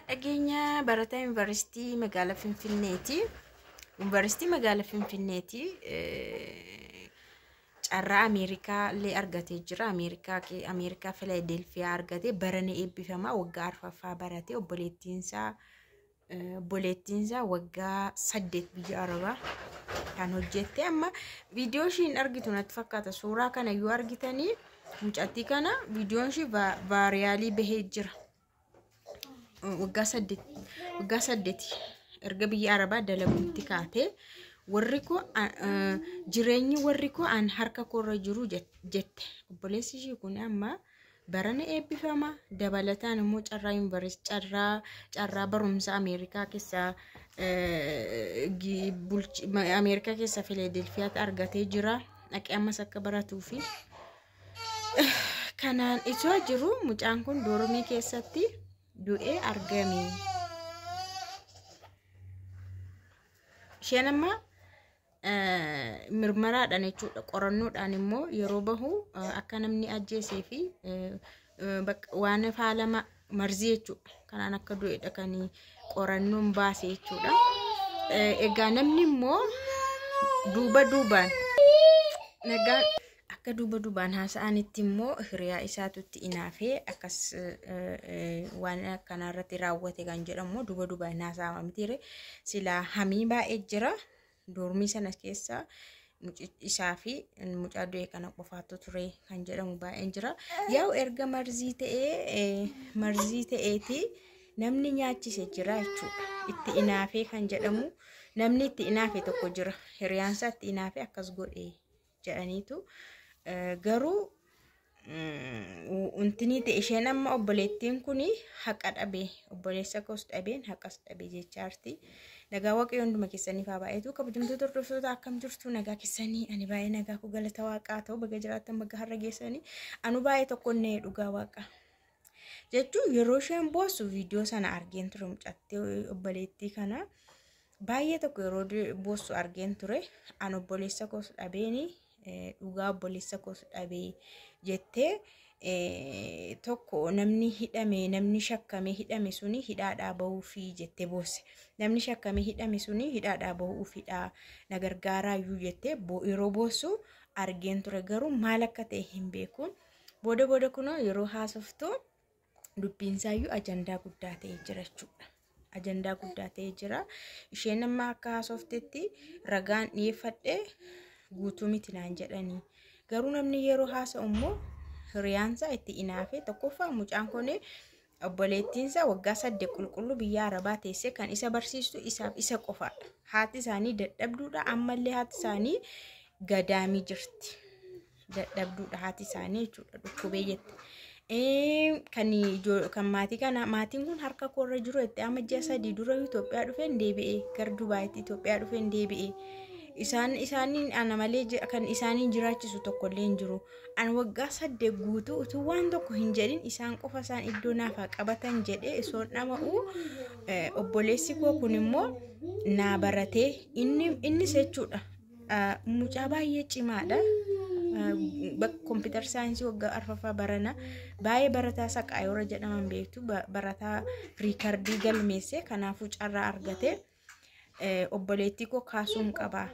Dhageenya barataa yuunivarsiitii magaalaa Finfinneeti. Yuunivarsiitii magaalaa Finfinneeti. Carraa Ameerikaa illee argatee jira. Ameerikaa Filadelfiyaa argatee barana eebbifamaa waggaa arfaffaa baratee obboleettiinsaa waggaa 8 biyya Arabaa kan hojjette. Amma viidiyoo ishiin argitu natti fakkaata. Suuraa kana yoo argitanii mucattii kana viidiyoon ishii vaayiraalii bahee jira. Waggaa 8 erga biyya Arabaa dalaguutti kaatee warri ko jireenyi warri ko an harka korra jiru jette. Obboleessi ishii kun amma barana eebbifama dabalataan immoo carraa yuunivarsiitii carraa barumsa Ameerikaa keessa Filadelfiyaatti argatee jira. Dhaqee ammas akka baratuufi kanaan itoo jiru mucaan kun doormii keessatti du'ee argame. Isheen amma mirmaraadhaan jechuudha. Qorannoodhaan immoo yeroo bahu akka namni ajjeesee fi waan faalama marzii jechuudha. Kanaan akka du'edha kan qorannoon baasee jechuudha. Egaa namni immoo duubaan nagaan akka duubaan haasa'anitti immoo hiriyaa isaatutti inaafee akkas waan kanarratti raawwate kan jedhamu duubaan haasa'ama mitiire silaa hamii baay'ee jira. Doormii sana keessa isaa fi mucaa du'e kana qofaatu ture kan jedhamu baay'een jira. Yaa'u erga marzii ta'eeti namni nyaachise jira jechuudha. Itti inaafee kan jedhamu namni itti inaafe tokko jira. Hiriyaansaa itti inaafee akkas godhe jedhaniitu garuu untini ta'e isheen amma obboleettiin kun haqa dhabe obboleessa koos dhabeen haqas dhabe jechaarti. Nagaa waaqayyo hunduma keessanii faa baay'eetu kabajamtoota hordoftoota akkam jirtu nagaa keessanii ani baay'ee nagaa ku galata waaqaa ta'u baga jiraattan baga har'a geessanii anu baay'ee tokkonne dhugaa waaqa jechuun yeroo isheen boossu viidiyoo sana argeen ture mucattee obboleettii kana baay'ee tokko yeroo boossu argeen ture an obboleessa koos dhabeeni dhugaa obboleessa koos dhabee jettee tokko namni hidhame namni shakkame hidhame suni hidhaadhaa bahuufi jettee boosse. Namni shakkame hidhame suni hidhaadhaa bahuufidha na gargaaraayyuu jettee yeroo boossu argeen ture garuu maal akka ta'e hin beeku. Booda kunoo yeroo haasoftu dubbiinsaayyuu ajandaa guddaa ta'ee jira jechuudha. Ajandaa guddaa ta'ee jira. Isheen amma akka haasoftetti ragaan dhiyeeffadhe guutuu miti naan jedhanii. Garuu namni yeroo haasa'u immoo hiriyaansaa itti inaafee tokkoffaa mucaan kun obboleettiinsaa waggaa 8 qulqulluu biyya Arabaa teessee kan isa barsiistu isaaf isa qofaadha. Haati isaanii dadhabduudha. Ammallee haati isaanii gadaamii jirti. Dadhabduudha haati isaanii jechuudha. Dhukkubee jette. Kan maatiin kun harka korra jiru itti amma ji'a 3 dura Itoophiyaa dhufeen deebi'ee gara Dubaayitti Itoophiyaa dhufeen deebi'ee. Isaaniin ana malee kan isaaniin jiraachisu tokko illee hin jiru. An waggaa 8 guutuu utuu waan tokko hin jedhin isaan qofa isaan iddoo naafaa qabatan jedhee isoon dhama'u obboleessi koo kun immoo naa baratee innis jechuudha. Mucaa baay'ee cimaadha. Kompiitar saayinsii waggaa arfaffaa barana baay'ee barataa Saqaayoora jedhaman beektu barataa riikardii galmeesse kanaafuu carraa argate. Obboleettii koo kaasuun qaba.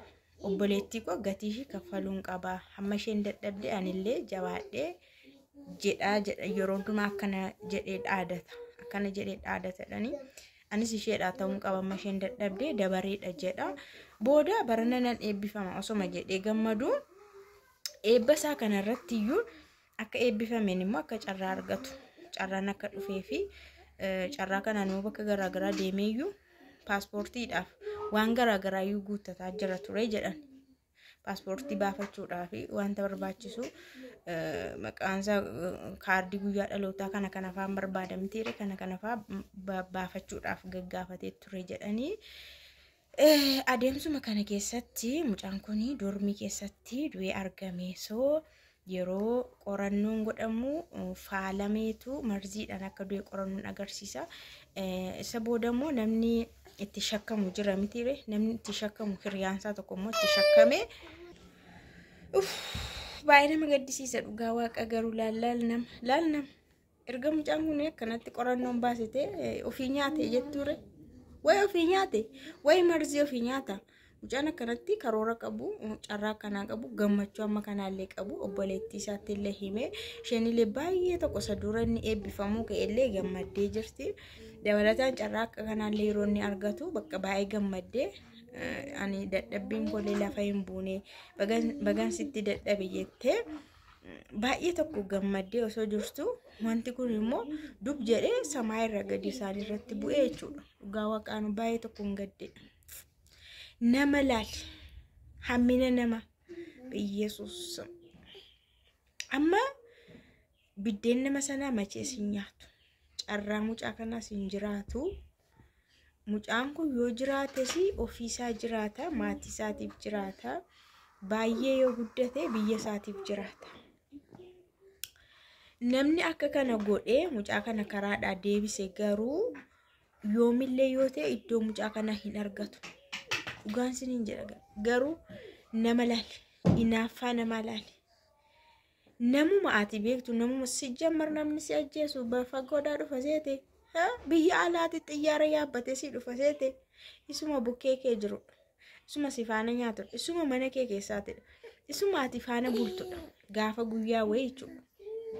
Obboleettii koo gatii ishii kaffaluun qaba. Hamma isheen dadhabde anillee jabaadhee jedha yeroo hundumaa akkana jedhee dhaadata. Anis isheedhaa ta'uun qaba amma isheen dadhabde dabareedha jedha. Booda barana nan eebbifama osoma jedhee gammadu eebba isaa kanarratti iyyuu akka eebbifameen immoo akka carraa argatu. Carraan akka dhufee fi carraa kanaan immoo bakka garaagaraa deemee iyyuu paaspoortiidhaaf waan garaagaraa iyyuu guuttataa jira ture jedhan. Paaspoortii baafachuudhaaf wanta barbaachisu maqaansaa kaardii guyyaa dhalootaa kana faan barbaadamtiire kana faa baafachuudhaaf gaggaafatee ture jedhanii. Adeemsuma kana keessatti mucaan kun doormii keessatti du'ee argame. Yeroo qorannoon godhamu faalameetu marziidhaan akka du'e qorannoon agarsiisa. Isa booda immoo namni itti shakkamu jira mitiire namni itti shakkamu hiriyaansaa tokko immoo itti shakkame. Baay'ee nama gaddisiisa dhugaa waaqa garuu laal nam erga mucaan kun akkanatti qorannoon baasite ofii nyaate jetture way ofii nyaate way marzii ofii nyaata mucaan akkanatti karoora qabu carraa kanaa qabu gammachuu amma kanaallee qabu obboleettii isaatti illee hime isheenillee baay'ee tokko sadura inni eebbifamuu ka'ellee gammaddee jirti dabalataan carraa akka kanaallee yeroo inni argatu bakka baay'ee gammaddee ani dadhabbiin kolee lafa hin buune bagan sitti dadhabe jettee baay'ee tokko gammaddee osoo jirtu wanti kun immoo dub jedhee samaa irra gadi isaan irratti bu'ee jechuudha dhugaa waaqaan baay'ee tokko hin gadde nama laali hammina nama Yesuus amma biddeen nama sanaa machee sin nyaatu carraa mucaa kanaa sin jiraatu mucaan kun yoo jiraate si ofiisaa jiraata maatii isaatiif jiraata baay'ee yoo guddate biyya isaatiif jiraata namni akka kana godhee mucaa kana karaadhaa deebise garuu yoomillee yoo ta'e iddoo mucaa kana hin argatu dhugaan siniin jedha garuu nama laali inaaffaa nama laali namuma ati beektu namuma si jammar namni si ajjeesu fagoodhaa dhufa seete biyya alaatti xiyyaara yaabbatee si dhufa seete isuma bukkee kee jirudha isuma si faana nyaatudha isuma mana kee keessaatidha isuma ati faana bultudha gaafa guyyaa wayii jechuudha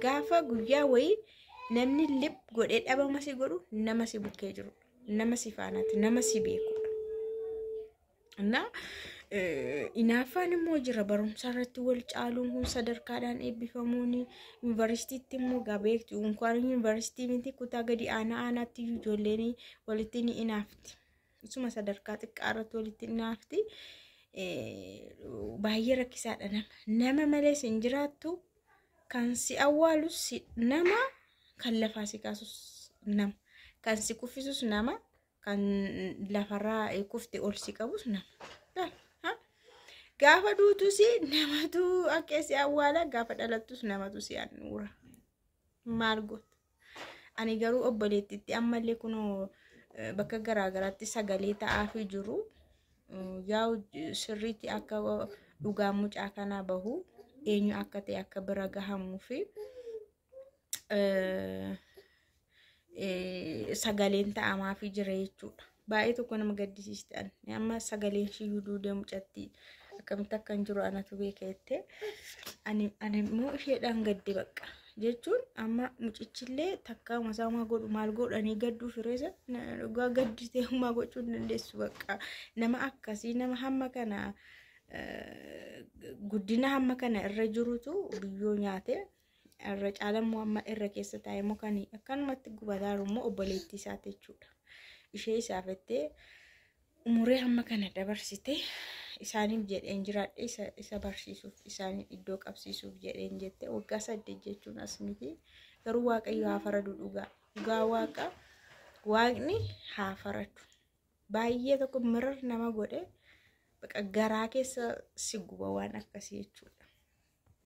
gaafa guyyaa wayii namni lip godhee dhabama si godhu nama si bukkee jirudha nama si faanaati nama si beekudha na inaaffaan immoo jira barumsa irratti wal caaluun kun sadarkaadhaan eebbifamuun yuunivarsiitiitti immoo gabeektu unkaan yuunivarsiitii miti kutaa gadi aanaatti ijoolleen walitti ni inaafti isuma sadarkaa xiqqaa irratti walitti inaafti baay'ee rakkisaadha nama malee sin jiraattu kan si awwaalus nama kan lafaa si kaasus nama kan si kuffisus nama kan lafarraa kufte ol si qabus nama gaafa duutus namatu akka si awwaala gaafa dhalattus namatu si annuura maal goota ani garuu obboleettiitti ammallee kunoo bakka garaagaraatti sagalee ta'aafii jiru yaa sirriitti akka dhugaa mucaa kanaa bahu eenyu akka ta'e akka bira gahamuu fi sagaleen ta'amaafii jira jechuudha baay'ee tokko nama gaddisiistan amma sagaleen shiyyuu duudee mucatti akkamitti akkan jiru anatu beeka jettee ani immoo isheedhaan gadde bakka jechuun amma mucichillee takka masaamaa godhu maal godhanii gadduu fireessa dhugaa gadditee humaa gochuu dandeessu bakka nama akkasii nama hamma kana guddina hamma kana irra jirutu biyyoo nyaate irra caalammoo amma irra keessa taa'ee moo kan akkanumatti gubataaru immoo obboleettii isaati jechuudha ishee isaafettee umuree hamma kana dabarsite isaaniif jedheen jiraadhe isa barsiisuuf isaaniif iddoo qabsiisuuf jedheen jette waggaa 8 jechuun as miti garuu waaqayyo haa faradu dhugaa waaqa waaqni haa faradu baay'ee tokko mirar nama godhe baqa garaa keessa si guba waan akkasii jechuudha